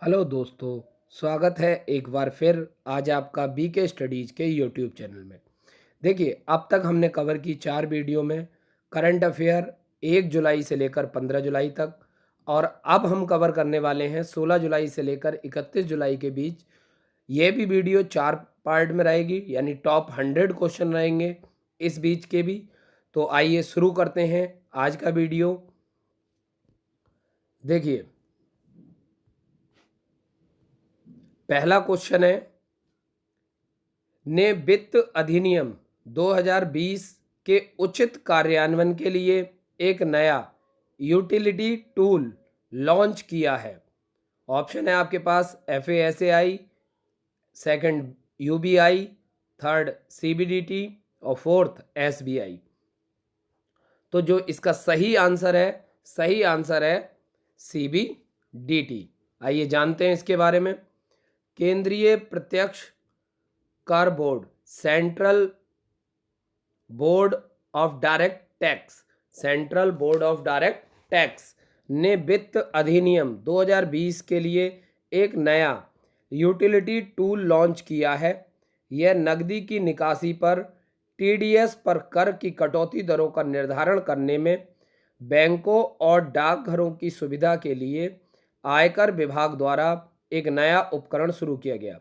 Hello दोस्तों, स्वागत है एक बार फिर आज आपका बीके स्टडीज़ के यूट्यूब चैनल में। देखिए, अब तक हमने कवर की 4 वीडियो में करंट अफेयर 1 जुलाई से लेकर 15 जुलाई तक और अब हम कवर करने वाले हैं 16 जुलाई से लेकर 31 जुलाई के बीच। ये भी वीडियो 4 पार्ट में रहेगी यानी टॉप 100 क्वेश्चन रहेंगे इस बीच के भी। तो आइए शुरू करते हैं आज का वीडियो। देखिए, पहला क्वेश्चन है ने वित्त अधिनियम 2020 के उचित कार्यान्वयन के लिए एक नया यूटिलिटी टूल लॉन्च किया है। ऑप्शन है आपके पास FASAI, second UBI, third CBDT और फोर्थ SBI। तो जो इसका सही आंसर है CBDT। आइए जानते हैं इसके बारे में। केंद्रीय प्रत्यक्ष कर board central board of direct tax ने वित्त अधिनियम 2020 के लिए एक नया यूटिलिटी टूल लॉन्च किया है। यह नकदी की निकासी पर TDS पर कर की कटौती दरों का निर्धारण करने में बैंकों और डाकघरों की सुविधा के लिए आयकर विभाग द्वारा एक नया उपकरण शुरू किया गया।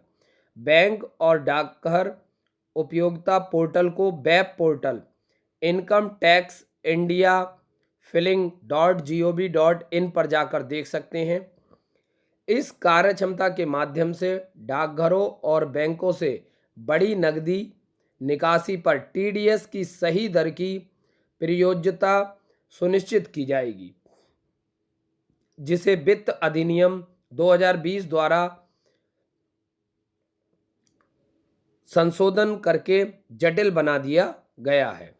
बैंक और डाकघर उपयोगिता पोर्टल को web portal income tax India filing.gov.in पर जाकर देख सकते हैं। इस कार्यक्षमता के माध्यम से डाकघरों और बैंकों से बड़ी नकदी निकासी पर TDS की सही दर की प्रयोज्यता सुनिश्चित की जाएगी, जिसे वित्त अधिनियम 2020 द्वारा संशोधन करके जटिल बना दिया गया है।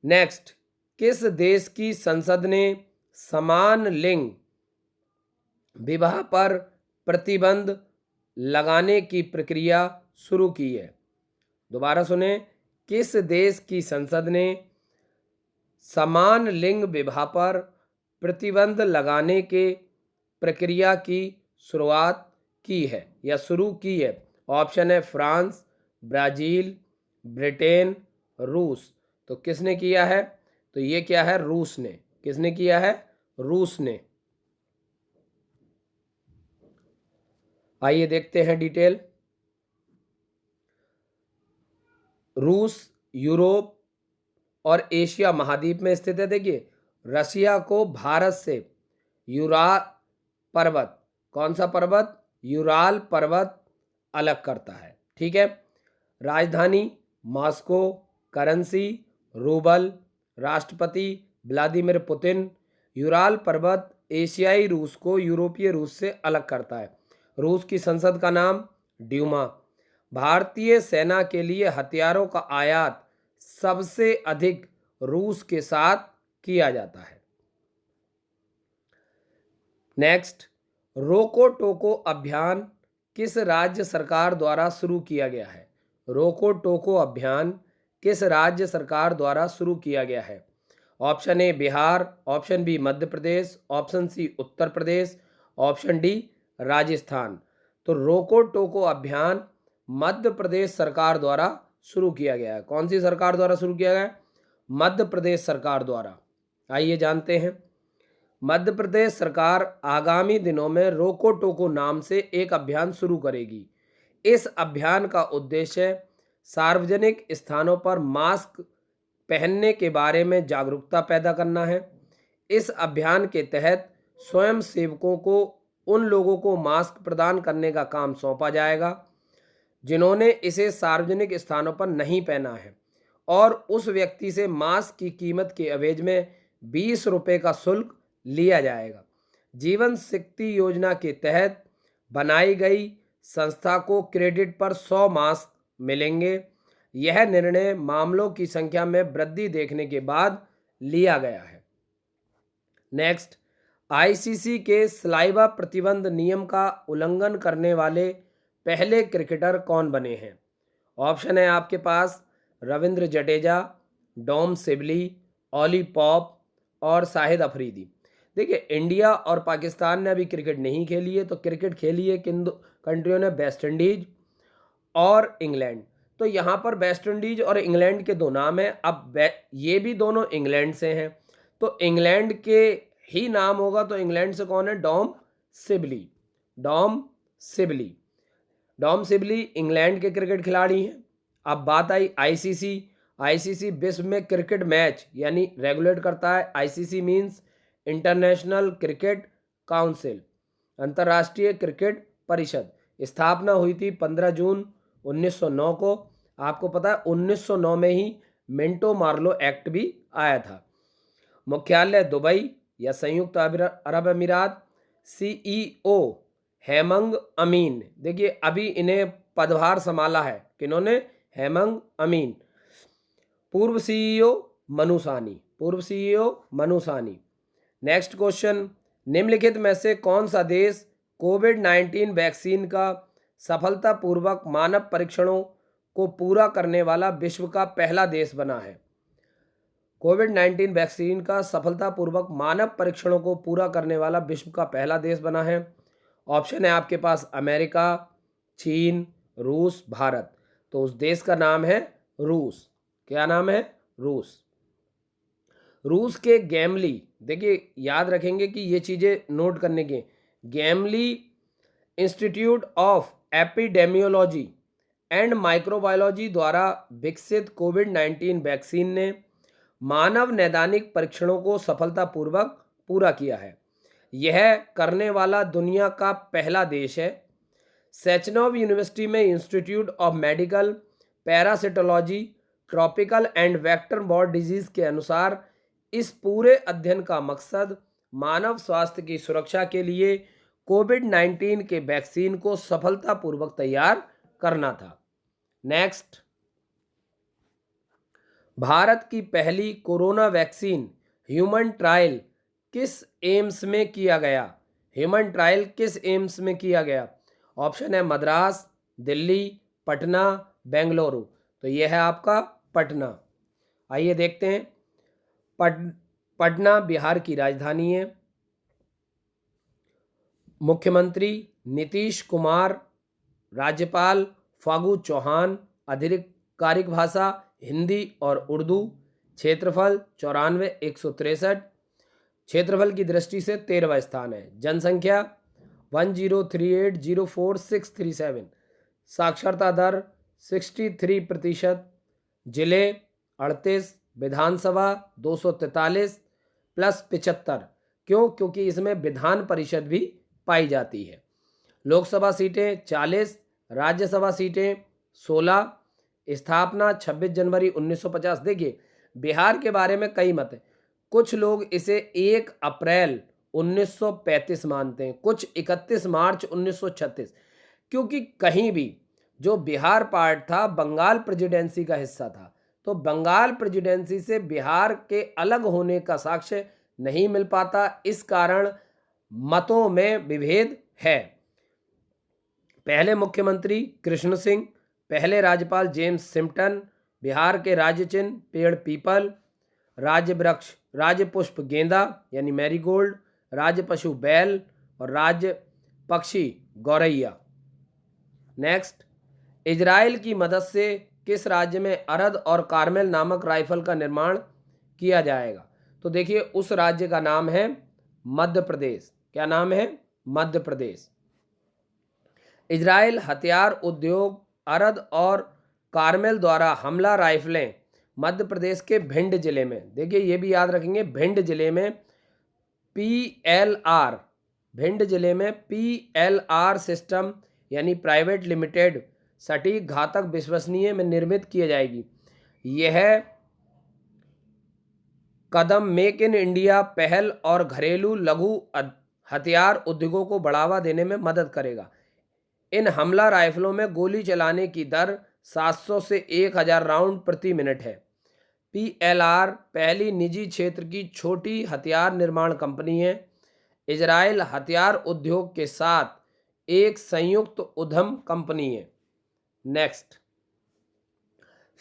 नेक्स्ट, किस देश की संसद ने समान लिंग विवाह पर प्रतिबंध लगाने की प्रक्रिया शुरू की है? दोबारा सुने, किस देश की संसद ने समान लिंग विवाह पर प्रतिबंध लगाने के प्रक्रिया की शुरुआत की है या शुरू की है? ऑप्शन है फ्रांस, ब्राज़ील, ब्रिटेन, रूस। तो किसने किया है? तो ये क्या है? रूस ने। किसने किया है? रूस ने। आइए देखते हैं डिटेल। रूस यूरोप और एशिया महाद्वीप में स्थित है। देखिए, रशिया को भारत से यूराल पर्वत, कौन सा पर्वत? यूराल पर्वत अलग करता है। ठीक है। राजधानी मॉस्को, करेंसी रूबल, राष्ट्रपति व्लादिमीर पुतिन। यूराल पर्वत एशियाई रूस को यूरोपीय रूस से अलग करता है। रूस की संसद का नाम ड्यूमा। भारतीय सेना के लिए हथियारों का आयात सबसे अधिक रूस के साथ किया जाता है। नेक्स्ट, रोको टोको अभियान किस राज्य सरकार द्वारा शुरू किया गया है? रोको टोको अभियान किस राज्य सरकार द्वारा शुरू किया गया है? Option A Bihar, option B Madhya Pradesh, option C Uttar Pradesh, option D Rajasthan. तो रोको टोको अभियान मध्य प्रदेश सरकार द्वारा शुरू किया गया है। कौन सी सरकार द्वारा शुरू किया गया है? मध्य प्रदेश सरकार द्वारा। आइए जानते हैं। मध्य प्रदेश सरकार आगामी दिनों में रोको टोको नाम से एक अभियान शुरू करेगी। इस अभियान का उद्देश्य सार्वजनिक स्थानों पर मास्क पहनने के बारे में जागरूकता पैदा करना है। इस अभियान के तहत स्वयं सेवकों को उन लोगों को मास्क प्रदान करने का काम सौंपा जाएगा जिन्होंने इसे सार्वजनिक स्थानों पर नहीं पहना है, और उस व्यक्ति से मास्क की कीमत के एवज में 20 रुपये का शुल्क लिया जाएगा। जीवन शक्ति योजना के तहत बनाई गई संस्था को क्रेडिट पर 100 मास्क मिलेंगे। यह निर्णय मामलों की संख्या में वृद्धि देखने के बाद लिया गया है। नेक्स्ट, ICC के सलाइवा प्रतिबंध नियम का उल्लंघन करने वाले पहले क्रिकेटर कौन बने हैं? ऑप्शन है आपके पास Ravindra Jadeja, Dom Sibley, Ollie Pope और शाहिद अफरीदी। देखिए इंडिया और पाकिस्तान ने अभी क्रिकेट नहीं खेली है, तो क्रिकेट खेली है किन दो कंट्रियों ने, वेस्ट इंडीज और इंग्लैंड। तो यहाँ पर वेस्ट इंडीज और इंग्लैंड के दो नाम हैं। अब ये भी दोनों इंग्लैंड से हैं, तो इंग्लैंड के ही नाम होगा, तो इंग्लैंड से कौन है, Dom Sibley. Dom Sibley, Dom Sibley England के क्रिकेट खिलाड़ी हैं। अब बात आई आईसीसी। आईसीसी विश्व में क्रिकेट मैच यानी रेगुलेट करता है। ICC means international cricket council, अंतर्राष्ट्रीय क्रिकेट परिषद। स्थापना हुई थी 15 जून 1909 को। आपको पता है 1909 में ही मिंटो मार्लो एक्ट भी आया था। मुख्यालय दुबई या संयुक्त अरब अमीरात। सीईओ हेमंग अमीन। देखिए अभी इन्हें पदभार संभाला है किन्होंने, हेमंग अमीन। पूर्व सीईओ मनु साहनी, पूर्व CEO Manu Sahni. Next question, निम्नलिखित में से कौन सा देश कोविड-19 वैक्सीन का सफलतापूर्वक मानव परीक्षणों को पूरा करने वाला विश्व का पहला देश बना है? कोविड-19 वैक्सीन का सफलतापूर्वक मानव परीक्षणों को पूरा करने वाला विश्व का पहला देश बना है। ऑप्शन है आपके पास अमेरिका, चीन, रूस, भारत। तो उस देश का नाम है रूस। क्या नाम है? रूस। रूस के गैमली, देखिए याद रखेंगे कि ये चीज़ें नोट करने की। Gamaleya institute of epidemiology and microbiology द्वारा विकसित कोविड-19 वैक्सीन ने मानव नैदानिक परीक्षणों को सफलतापूर्वक पूरा किया है। यह करने वाला दुनिया का पहला देश है। सेचनोव यूनिवर्सिटी में institute of medical parasitology, tropical and vector borne disease के अनुसार इस पूरे अध्ययन का मकसद मानव स्वास्थ्य की सुरक्षा के लिए कोविड-19 के वैक्सीन को सफलतापूर्वक तैयार करना था। नेक्स्ट, भारत की पहली कोरोना वैक्सीन ह्यूमन ट्रायल किस एम्स में किया गया? ह्यूमन ट्रायल किस एम्स में किया गया? ऑप्शन है मद्रास, दिल्ली, पटना, बेंगलुरु। तो यह है आपका पटना। आइए देखते हैं। पटना बिहार की राजधानी है। मुख्यमंत्री नीतीश कुमार, राज्यपाल फागू चौहान, आधिकारिक भाषा हिंदी और उर्दू। क्षेत्रफल 94,163। क्षेत्रफल की दृष्टि से 13वां स्थान है। जनसंख्या 103804,637। साक्षरता दर 63%। जिले 38, विधानसभा 243 प्लस 75। क्यों? क्योंकि इसमें विधान परिषद भी पाई जाती है। लोकसभा सीटें 40, राज्यसभा सीटें 16। स्थापना 26 जनवरी 1950। देखिए बिहार के बारे में कई मत हैं। कुछ लोग इसे 1 अप्रैल 1935 मानते हैं, कुछ 31 मार्च 1936, क्योंकि कहीं भी जो बिहार पार्ट था बंगाल प्रेसिडेंसी का हिस्सा था, तो बंगाल प्रेसिडेंसी से बिहार के अलग होने का साक्ष्य नहीं मिल पाता। इस कारण मतों में विभेद है। पहले मुख्यमंत्री कृष्ण सिंह, पहले राज्यपाल जेम्स सिम्पटन। बिहार के राज्य चिन्ह पेड़ पीपल, राज्य वृक्ष राज्य पुष्प गेंदा यानी मैरीगोल्ड, राज्य पशु बैल और राज्य पक्षी गौरैया। नेक्स्ट, इजराइल की मदद से किस राज्य में अरद और कार्मेल नामक राइफल का निर्माण किया जाएगा? तो देखिए उस राज्य का नाम है मध्य प्रदेश। क्या नाम है? मध्य प्रदेश। इजराइल हथियार उद्योग अरद और कार्मेल द्वारा हमला राइफलें मध्य प्रदेश के भिंड जिले में, देखिए ये भी याद रखेंगे, भिंड जिले में PLR, भिंड जिले में PLR सिस्टम यानी प्राइवेट लिमिटेड सटीक घातक विश्वसनीय में निर्मित की जाएगी। यह कदम मेक इन इंडिया पहल और घरेलू लघु हथियार उद्योगों को बढ़ावा देने में मदद करेगा। इन हमला राइफलों में गोली चलाने की दर 700 से 1000 राउंड प्रति मिनट है। PLR पहली निजी क्षेत्र की छोटी हथियार निर्माण कंपनी है। इजराइल हथियार उद्योग के साथ एक संयुक्त उद्यम कंपनी है। नेक्स्ट,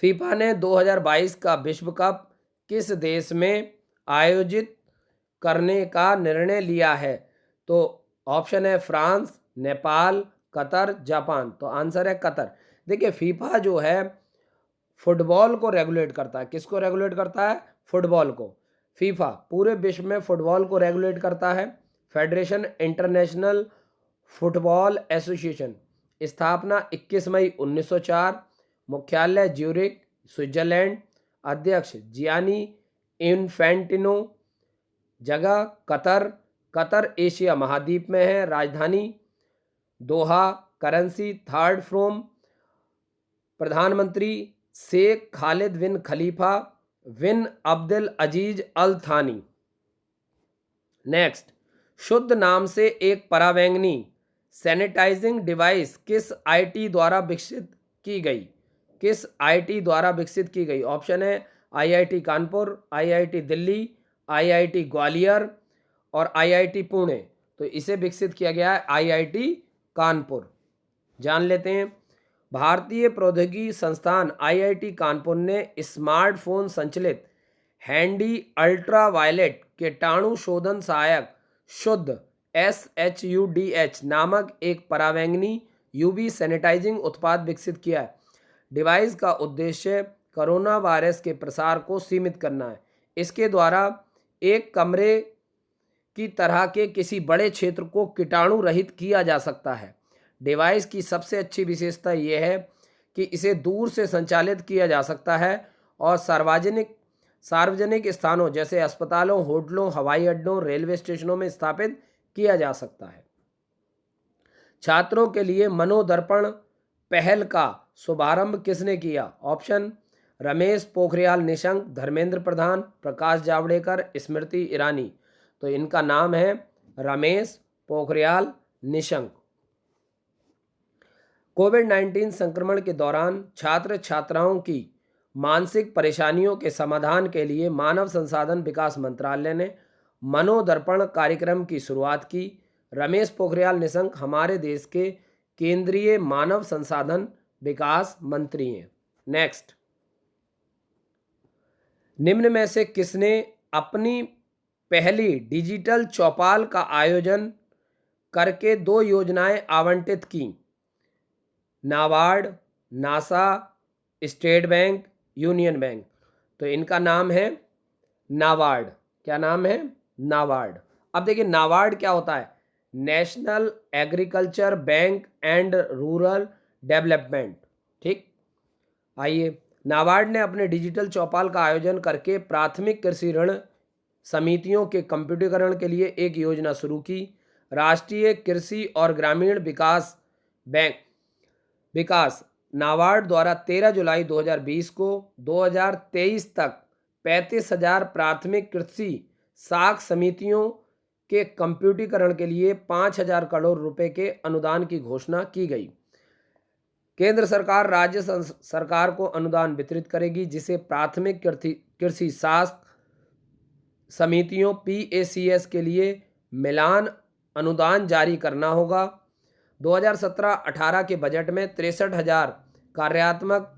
फीफा ने 2022 का विश्व कप किस देश में आयोजित करने का निर्णय लिया है? तो ऑप्शन है फ्रांस, नेपाल, कतर, जापान। तो आंसर है कतर। देखिए फीफा जो है फुटबॉल को रेगुलेट करता है। किसको रेगुलेट करता है? फुटबॉल को। फीफा पूरे विश्व में फुटबॉल को रेगुलेट करता है। फेडरेशन इंटरनेशनल फुटबॉल एसोसिएशन, स्थापना 21 मई 1904, मुख्यालय ज्यूरिख, स्विट्जरलैंड, अध्यक्ष जियानी इन्फेंटिनो, जगह कतर, कतर एशिया महाद्वीप में है, राजधानी दोहा, करेंसी थर्ड फ्रोम, प्रधानमंत्री शेख खालिद बिन खलीफा बिन अब्दुल अजीज अल थानी। नेक्स्ट, शुद्ध नाम से एक परावैंगनी सैनिटाइजिंग डिवाइस किस आईटी द्वारा विकसित की गई? किस आईटी द्वारा विकसित की गई? ऑप्शन है IIT Kanpur, IIT Delhi, IIT Gwalior और आईआईटी पुणे। तो इसे विकसित किया गया है आईआईटी कानपुर। जान लेते हैं। भारतीय प्रौद्योगिकी संस्थान आईआईटी कानपुर ने स्मार्टफोन संचालित हैंडी अल्ट्रावायलेट कीटाणु शोधन सहायक शुद्ध SHUDH नामक एक परावैंगनी यूवी सैनिटाइजिंग उत्पाद विकसित किया है। डिवाइस का उद्देश्य कोरोना वायरस के प्रसार को सीमित करना है। इसके द्वारा एक कमरे की तरह के किसी बड़े क्षेत्र को कीटाणु रहित किया जा सकता है। डिवाइस की सबसे अच्छी विशेषता यह है कि इसे दूर से संचालित किया जा सकता है और सार्वजनिक स्थानों जैसे अस्पतालों, होटलों, हवाई अड्डों, रेलवे स्टेशनों में स्थापित किया जा सकता है। छात्रों के लिए मनोदर्पण पहल का शुभारंभ किसने किया? ऑप्शन रमेश पोखरियाल निशंक, धर्मेंद्र प्रधान, प्रकाश जावड़ेकर, स्मृति ईरानी। तो इनका नाम है रमेश पोखरियाल निशंक। कोविड-19 संक्रमण के दौरान छात्र छात्राओं की मानसिक परेशानियों के समाधान के लिए मानव संसाधन विकास मंत्रालय ने मनोदर्पण कार्यक्रम की शुरुआत की। रमेश पोखरियाल निशंक हमारे देश के केंद्रीय मानव संसाधन विकास मंत्री हैं। नेक्स्ट, निम्न में से किसने अपनी पहली डिजिटल चौपाल का आयोजन करके 2 योजनाएं आवंटित की? NABARD, NASA, state bank, union bank. तो इनका नाम है नाबार्ड। क्या नाम है? नाबार्ड। अब देखिए नाबार्ड क्या होता है? National agriculture bank and rural development. ठीक, आइए, नाबार्ड ने अपने डिजिटल चौपाल का आयोजन करके प्राथमिक कृषि ऋण समितियों के कंप्यूटरीकरण के लिए एक योजना शुरू की। राष्ट्रीय कृषि और ग्रामीण विकास नाबार्ड द्वारा 13 जुलाई 2020 को 2023 तक 35,000 प्राथमिक कृषि साख समितियों के कंप्यूटरीकरण के लिए 5,000 करोड़ रुपए के अनुदान की घोषणा की गई। केंद्र सरकार राज्य सरकार को अनुदान वितरित करेगी, जिसे प्राथमिक कृषि साख समितियों PACS के लिए मिलान अनुदान जारी करना होगा। 2017-18 के बजट में 63,000 कार्यात्मक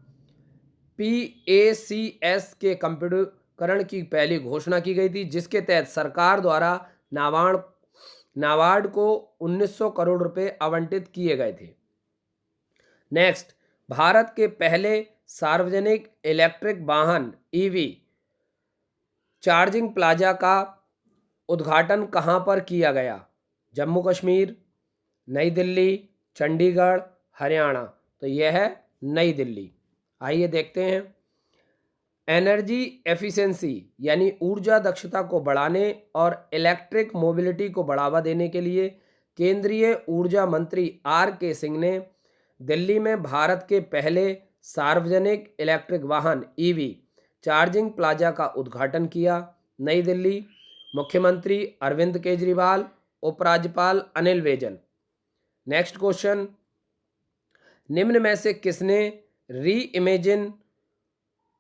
PACS के कंप्यूटरीकरण की पहली घोषणा की गई थी, जिसके तहत सरकार द्वारा नाबार्ड को 1900 करोड़ रुपए आवंटित किए गए थे। नेक्स्ट, भारत के पहले सार्वजनिक इलेक्ट्रिक वाहन EV चार्जिंग प्लाजा का उद्घाटन कहां पर किया गया? जम्मू कश्मीर, नई दिल्ली, चंडीगढ़, हरियाणा। तो यह है नई दिल्ली। आइए देखते हैं। एनर्जी एफिशिएंसी यानी ऊर्जा दक्षता को बढ़ाने और इलेक्ट्रिक मोबिलिटी को बढ़ावा देने के लिए केंद्रीय ऊर्जा मंत्री RK सिंह ने दिल्ली में भारत के पहले सार्वजनिक इलेक्ट्रिक वाहन EV चार्जिंग प्लाजा का उद्घाटन किया। नई दिल्ली, मुख्यमंत्री अरविंद केजरीवाल, उपराज्यपाल अनिल बैजल। नेक्स्ट क्वेश्चन, निम्न में से किसने री इमेजिन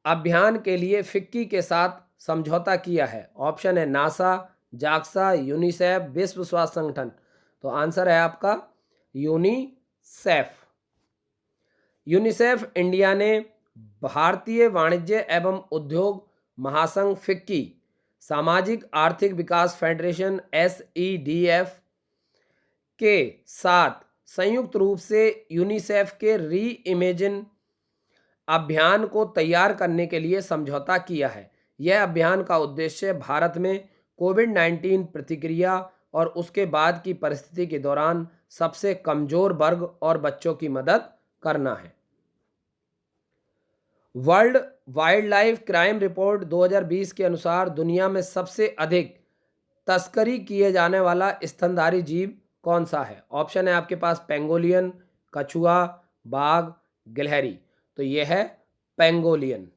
अभियान के लिए फिक्की के साथ समझौता किया है? ऑप्शन है नासा, जाक्सा, यूनिसेफ, विश्व स्वास्थ्य संगठन। तो आंसर है आपका यूनिसेफ। यूनिसेफ इंडिया ने भारतीय वाणिज्य एवं उद्योग महासंघ फिक्की सामाजिक आर्थिक विकास फेडरेशन SEDF के साथ संयुक्त रूप से यूनिसेफ के री इमेजिन अभियान को तैयार करने के लिए समझौता किया है। यह अभियान का उद्देश्य भारत में कोविड-19 प्रतिक्रिया और उसके बाद की परिस्थिति के दौरान सबसे कमजोर वर्ग और बच्चों की मदद करना है। World wild life crime report 2020 के अनुसार दुनिया में सबसे अधिक तस्करी किए जाने वाला स्तनधारी जीव कौन सा है? ऑप्शन है आपके पास पेंगोलियन, कछुआ, बाघ, गिलहरी। तो यह है पेंगोलियन।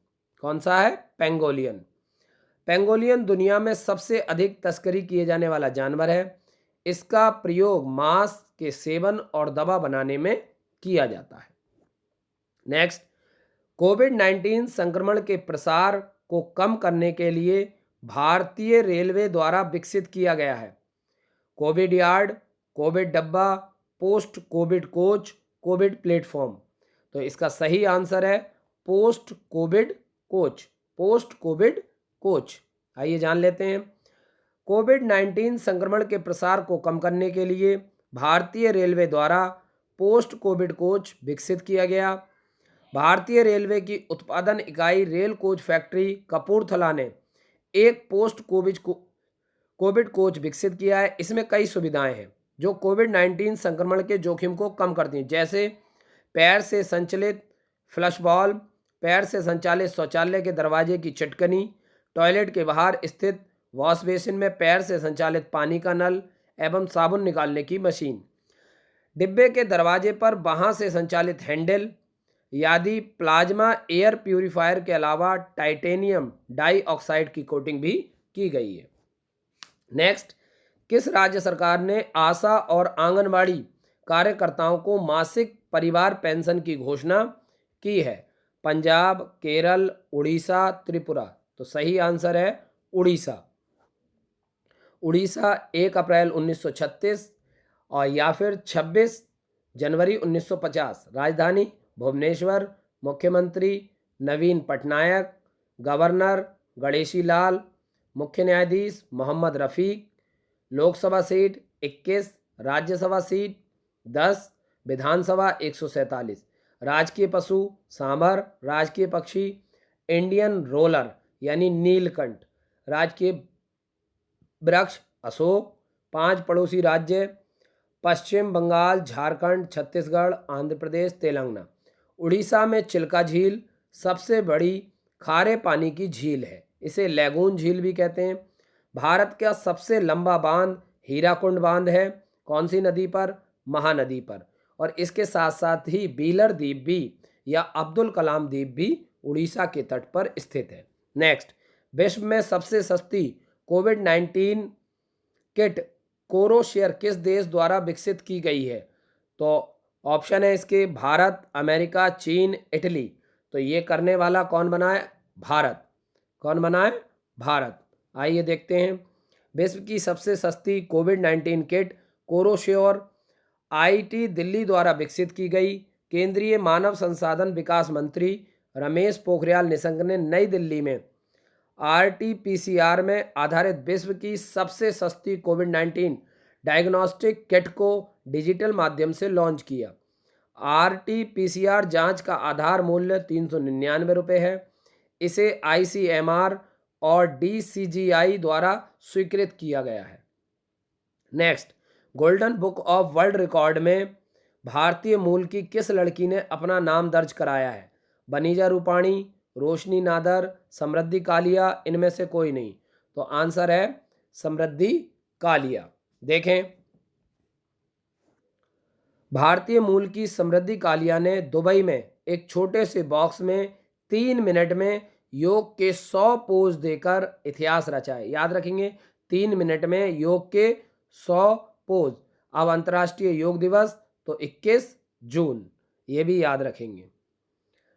कौन सा है? पेंगोलियन। पेंगोलियन दुनिया में सबसे अधिक तस्करी किए जाने वाला जानवर है। इसका प्रयोग मांस के सेवन और दवा बनाने में किया जाता है। नेक्स्ट, कोविड-19 संक्रमण के प्रसार को कम करने के लिए भारतीय रेलवे द्वारा विकसित किया गया है कोविड यार्ड, कोविड डब्बा, post Covid coach, Covid platform. तो इसका सही आंसर है post Covid coach. Post Covid coach. आइए जान लेते हैं। कोविड-19 संक्रमण के प्रसार को कम करने के लिए भारतीय रेलवे द्वारा पोस्ट कोविड कोच विकसित किया गया। भारतीय रेलवे की उत्पादन इकाई रेल कोच फैक्ट्री कपूरथला ने एक पोस्ट कोविड कोच विकसित किया है। इसमें कई सुविधाएं हैं जो कोविड-19 संक्रमण के जोखिम को कम करती हैं, जैसे पैर से संचालित फ्लश बॉल, पैर से संचालित शौचालय के दरवाजे की चटकनी, टॉयलेट के बाहर स्थित वॉश बेसिन में पैर से संचालित पानी का नल एवं साबुन निकालने की मशीन, डिब्बे के दरवाजे पर बाहां से संचालित हैंडल, यादी प्लाज्मा एयर प्यूरिफायर के अलावा टाइटेनियम डाइऑक्साइड की कोटिंग भी की गई है। नेक्स्ट, किस राज्य सरकार ने आशा और आंगनबाड़ी कार्यकर्ताओं को मासिक परिवार पेंशन की घोषणा की है? पंजाब, केरल, उड़ीसा, त्रिपुरा। तो सही आंसर है उड़ीसा। उड़ीसा 1 अप्रैल 1936 और या फिर 26 जनवरी 1950। राजधानी भुवनेश्वर, मुख्यमंत्री नवीन पटनायक, गवर्नर गणेशी लाल, मुख्य न्यायाधीश मोहम्मद रफ़ीक, लोकसभा सीट 21, राज्यसभा सीट 10, विधानसभा 147, राजकीय पशु सांभर, राजकीय पक्षी इंडियन रोलर यानी नीलकंठ, राजकीय वृक्ष अशोक, 5 पड़ोसी राज्य पश्चिम बंगाल, झारखंड, छत्तीसगढ़, आंध्र प्रदेश, तेलंगाना। उड़ीसा में चिल्का झील सबसे बड़ी खारे पानी की झील है, इसे लैगून झील भी कहते हैं। भारत का सबसे लंबा बांध हीराकुंड बांध है। कौन सी नदी पर? महानदी पर। और इसके साथ साथ ही बीलर द्वीप भी या अब्दुल कलाम द्वीप भी उड़ीसा के तट पर स्थित है। नेक्स्ट, विश्व में सबसे सस्ती कोविड-19 किट कोरोशेयर किस देश द्वारा विकसित की गई है? तो ऑप्शन है इसके भारत, अमेरिका, चीन, इटली। तो ये करने वाला कौन बना है? भारत। कौन बना है? भारत। आइए देखते हैं। विश्व की सबसे सस्ती कोविड-19 किट कोरोशेयर आईआईटी दिल्ली द्वारा विकसित की गई। केंद्रीय मानव संसाधन विकास मंत्री रमेश पोखरियाल निशंक ने नई दिल्ली में RT-PCR में आधारित विश्व की सबसे सस्ती कोविड-19 डायग्नोस्टिक किट को डिजिटल माध्यम से लॉन्च किया। RT-PCR जांच का आधार मूल्य 399 रुपये है। इसे ICMR और DCGI द्वारा स्वीकृत किया गया है। Next, golden book of world record में भारतीय मूल की किस लड़की ने अपना नाम दर्ज कराया है? बनीजा रूपाणी, रोशनी नादर, समृद्धि कालिया, इनमें से कोई नहीं। तो आंसर है समृद्धि कालिया। देखें, भारतीय मूल की समृद्धि कालिया ने दुबई में एक छोटे से बॉक्स में 3 मिनट में योग के 100 पोज देकर इतिहास रचा है। याद रखेंगे, 3 मिनट में योग के 100 पोज। अब अंतर्राष्ट्रीय योग दिवस तो 21 जून, ये भी याद रखेंगे।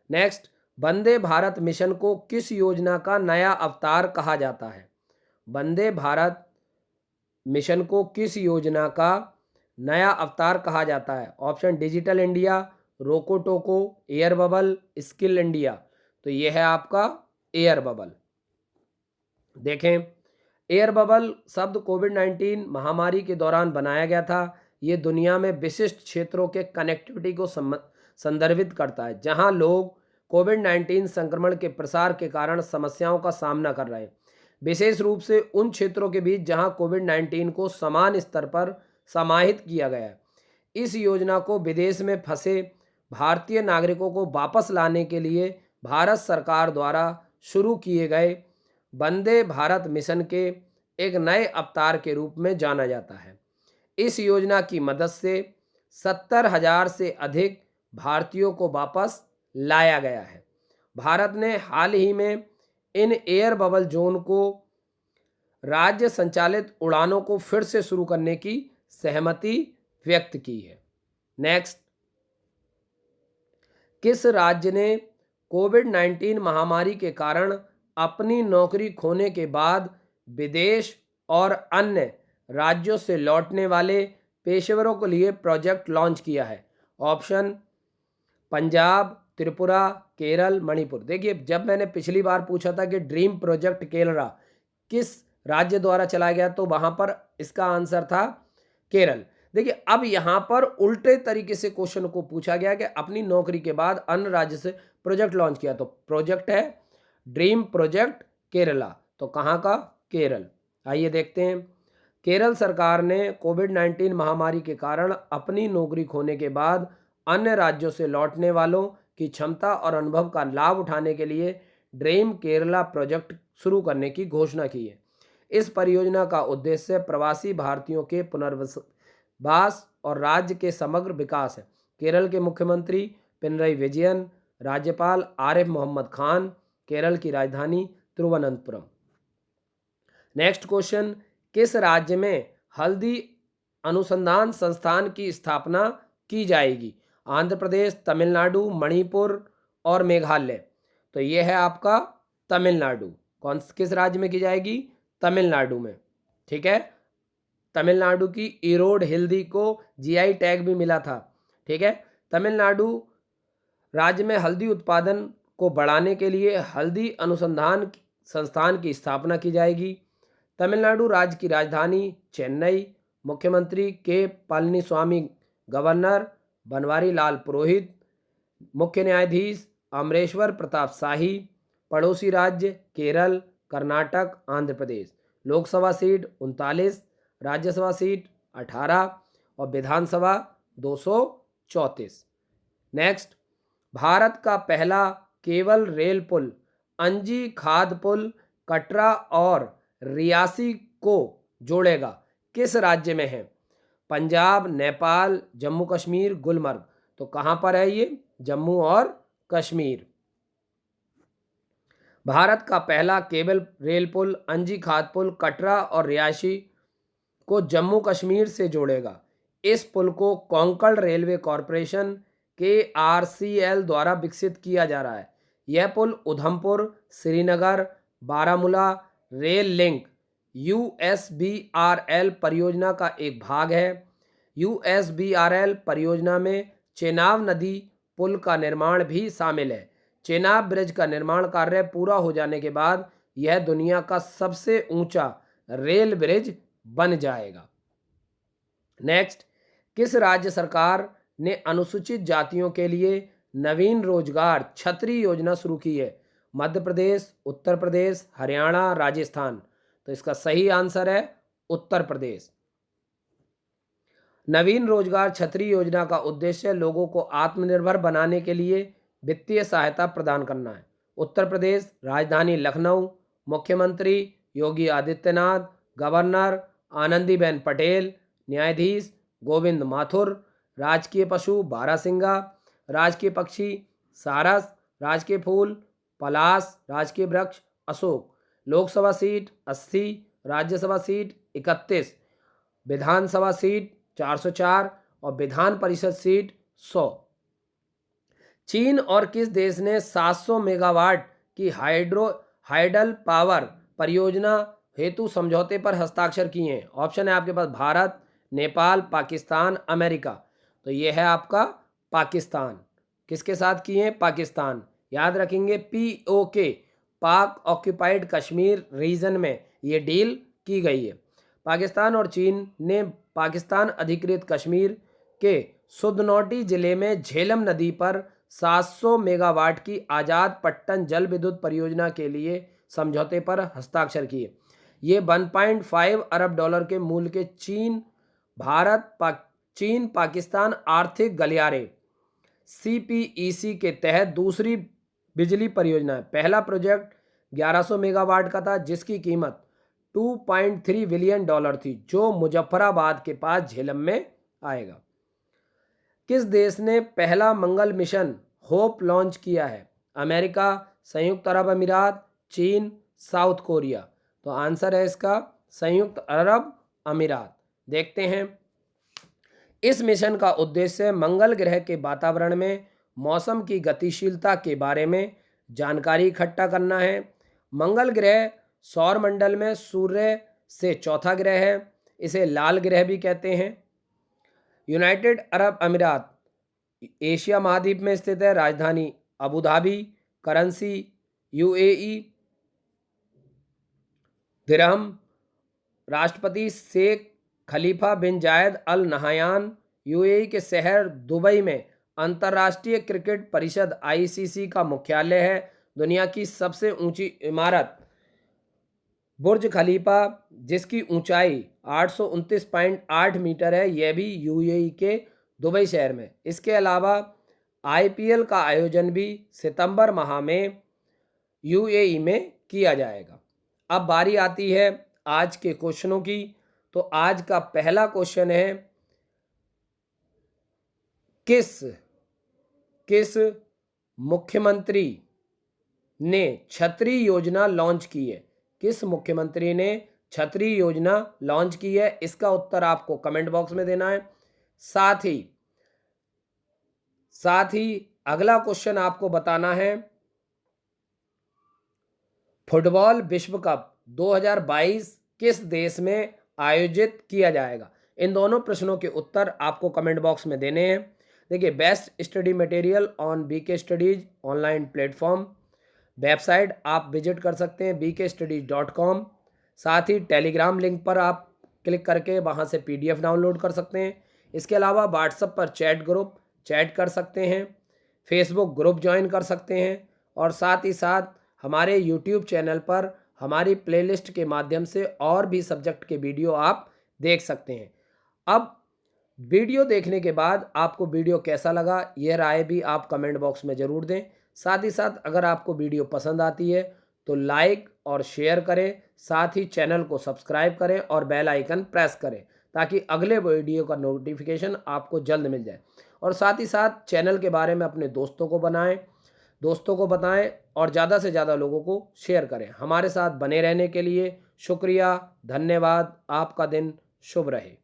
नेक्स्ट, वंदे भारत मिशन को किस योजना का नया अवतार कहा जाता है? वंदे भारत मिशन को किस योजना का नया अवतार कहा जाता है? ऑप्शन डिजिटल इंडिया, रोको टोको, एयर बबल, स्किल इंडिया। तो यह है आपका एयर बबल। देखें, एयर बबल शब्द कोविड-19 महामारी के दौरान बनाया गया था। ये दुनिया में विशिष्ट क्षेत्रों के कनेक्टिविटी को संदर्भित करता है, जहां लोग कोविड-19 संक्रमण के प्रसार के कारण समस्याओं का सामना कर रहे हैं, विशेष रूप से उन क्षेत्रों के बीच जहां कोविड-19 को समान स्तर पर समाहित किया गया है। इस योजना को विदेश में फंसे भारतीय नागरिकों को वापस लाने के लिए भारत सरकार द्वारा शुरू किए गए वंदे भारत मिशन के एक नए अवतार के रूप में जाना जाता है। इस योजना की मदद से 70,000 से अधिक भारतीयों को वापस लाया गया है। भारत ने हाल ही में इन एयर बबल जोन को राज्य संचालित उड़ानों को फिर से शुरू करने की सहमति व्यक्त की है। नेक्स्ट, किस राज्य ने कोविड-19 महामारी के कारण अपनी नौकरी खोने के बाद विदेश और अन्य राज्यों से लौटने वाले पेशेवरों के लिए प्रोजेक्ट लॉन्च किया है? ऑप्शन पंजाब, त्रिपुरा, केरल, मणिपुर। देखिए, जब मैंने पिछली बार पूछा था कि ड्रीम प्रोजेक्ट केरला किस राज्य द्वारा चलाया गया, तो वहां पर इसका आंसर था केरल। देखिए, अब यहां पर उल्टे तरीके से क्वेश्चन को पूछा गया कि अपनी नौकरी के बाद अन्य राज्य से प्रोजेक्ट लॉन्च किया, तो प्रोजेक्ट है ड्रीम प्रोजेक्ट केरला। तो कहां का? केरल। आइए देखते हैं। केरल सरकार ने कोविड-19 महामारी के कारण अपनी नौकरी खोने के बाद अन्य राज्यों से लौटने वालों की क्षमता और अनुभव का लाभ उठाने के लिए ड्रीम केरला प्रोजेक्ट शुरू करने की घोषणा की है। इस परियोजना का उद्देश्य प्रवासी भारतीयों के पुनर्वास और राज्य के समग्र विकास है। केरल के मुख्यमंत्री पिनरई विजयन, राज्यपाल आरिफ मोहम्मद खान, केरल की राजधानी तिरुवनंतपुरम। नेक्स्ट क्वेश्चन, किस राज्य में हल्दी अनुसंधान संस्थान की स्थापना की जाएगी? आंध्र प्रदेश, तमिलनाडु, मणिपुर और मेघालय। तो यह है आपका तमिलनाडु। किस राज्य में की जाएगी? तमिलनाडु में। ठीक है, तमिलनाडु की ईरोड हल्दी को जीआई टैग भी मिला था। ठीक है, तमिलनाडु राज्य में हल्दी उत्पादन को बढ़ाने के लिए हल्दी अनुसंधान संस्थान की स्थापना की जाएगी। तमिलनाडु राज्य की राजधानी चेन्नई, मुख्यमंत्री के पलनीस्वामी, गवर्नर बनवारी लाल पुरोहित, मुख्य न्यायाधीश अमरेश्वर प्रताप शाही, पड़ोसी राज्य केरल, कर्नाटक, आंध्र प्रदेश। लोकसभा सीट 39, राज्यसभा सीट 18 और विधानसभा 234। नेक्स्ट, भारत का पहला केबल रेल पुल अंजी खाद पुल कटरा और रियासी को जोड़ेगा, किस राज्य में है? पंजाब, नेपाल, जम्मू कश्मीर, गुलमर्ग। तो कहां पर है ये? जम्मू और कश्मीर। भारत का पहला केबल रेल पुल अंजी खाद पुल कटरा और रियासी को जम्मू कश्मीर से जोड़ेगा। इस पुल को कोंकण रेलवे कॉरपोरेशन KRCL द्वारा विकसित किया जा रहा है। यह पुल Udhampur, Srinagar, Baramulla rail link USBRL परियोजना का एक भाग है। USBRL परियोजना में चेनाब नदी पुल का निर्माण भी शामिल है। चेनाब ब्रिज का निर्माण कार्य पूरा हो जाने के बाद यह दुनिया का सबसे ऊंचा रेल ब्रिज बन जाएगा। नेक्स्ट, किस राज्य सरकार ने अनुसूचित जातियों के लिए नवीन रोजगार छतरी योजना शुरू की है? मध्य प्रदेश, उत्तर प्रदेश, हरियाणा, राजस्थान। तो इसका सही आंसर है उत्तर प्रदेश। नवीन रोजगार छतरी योजना का उद्देश्य लोगों को आत्मनिर्भर बनाने के लिए वित्तीय सहायता प्रदान करना है। उत्तर प्रदेश, राजधानी लखनऊ, मुख्यमंत्री योगी आदित्यनाथ, गवर्नर आनंदीबेन पटेल, न्यायाधीश गोविंद माथुर, राजकीय पशु बारहसिंगा, राजकीय पक्षी सारस, राजकीय फूल पलाश, राजकीय वृक्ष अशोक। लोकसभा सीट 80, राज्यसभा सीट 31, विधानसभा सीट 404 और विधान परिषद सीट 100। चीन और किस देश ने 700 मेगावाट की हाइडल पावर परियोजना हेतु समझौते पर हस्ताक्षर किए हैं? ऑप्शन है आपके पास भारत, नेपाल, पाकिस्तान, अमेरिका। तो यह है आपका पाकिस्तान। किसके साथ किए हैं? पाकिस्तान। याद रखेंगे POK, पाक ऑक्यूपाइड कश्मीर रीजन में ये डील की गई है। पाकिस्तान और चीन ने पाकिस्तान अधिकृत कश्मीर के सुधनौटी जिले में झेलम नदी पर 700 मेगावाट की आज़ाद पट्टन जल विद्युत परियोजना के लिए समझौते पर हस्ताक्षर किए। ये 1.5 अरब डॉलर के मूल्य के चीन पाकिस्तान आर्थिक गलियारे CPEC के तहत दूसरी बिजली परियोजना है। पहला प्रोजेक्ट 1100 मेगावाट का था, जिसकी कीमत 2.3 बिलियन डॉलर थी, जो मुजफ्फराबाद के पास झेलम में आएगा। किस देश ने पहला मंगल मिशन होप लॉन्च किया है? अमेरिका, संयुक्त अरब अमीरात, चीन, साउथ कोरिया। तो आंसर है इसका संयुक्त अरब अमीरात। देखते हैं, इस मिशन का उद्देश्य मंगल ग्रह के वातावरण में मौसम की गतिशीलता के बारे में जानकारी इकट्ठा करना है। मंगल ग्रह सौर मंडल में सूर्य से चौथा ग्रह है। इसे लाल ग्रह भी कहते हैं। यूनाइटेड अरब अमीरात एशिया महाद्वीप में स्थित है। राजधानी अबू धाबी, करेंसी UAE दिरहम, राष्ट्रपति शेख खलीफा बिन जायद अल नहयान। UAE के शहर दुबई में अंतर्राष्ट्रीय क्रिकेट परिषद ICC का मुख्यालय है। दुनिया की सबसे ऊंची इमारत बुर्ज खलीफा, जिसकी ऊंचाई 829.8 मीटर है, यह भी UAE के दुबई शहर में। इसके अलावा IPL का आयोजन भी सितंबर माह में UAE में किया जाएगा। अब बारी आती है आज के क्वेश्चनों की। तो आज का पहला क्वेश्चन है, किस मुख्यमंत्री ने छतरी योजना लॉन्च की है? किस मुख्यमंत्री ने छतरी योजना लॉन्च की है? इसका उत्तर आपको कमेंट बॉक्स में देना है। साथ ही अगला क्वेश्चन आपको बताना है, फुटबॉल विश्व कप 2022 किस देश में आयोजित किया जाएगा? इन दोनों प्रश्नों के उत्तर आपको कमेंट बॉक्स में देने हैं। देखिए, best study material on BK studies online platform website आप विजिट कर सकते हैं bkstudies.com। साथ ही टेलीग्राम लिंक पर आप क्लिक करके वहां से PDF डाउनलोड कर सकते हैं। इसके अलावा व्हाट्सएप पर चैट कर सकते हैं, फेसबुक ग्रुप ज्वाइन कर सकते हैं, और साथ ही साथ हमारे YouTube चैनल पर हमारी प्लेलिस्ट के माध्यम से और भी सब्जेक्ट के वीडियो आप देख सकते हैं। अब वीडियो देखने के बाद आपको वीडियो कैसा लगा, यह राय भी आप कमेंट बॉक्स में ज़रूर दें। साथ ही साथ अगर आपको वीडियो पसंद आती है तो लाइक और शेयर करें। साथ ही चैनल को सब्सक्राइब करें और बेल आइकन प्रेस करें, ताकि अगले वीडियो का नोटिफिकेशन आपको जल्द मिल जाए। और साथ ही साथ चैनल के बारे में अपने दोस्तों को बताएं और ज़्यादा से ज़्यादा लोगों को शेयर करें। हमारे साथ बने रहने के लिए शुक्रिया, धन्यवाद। आपका दिन शुभ रहे।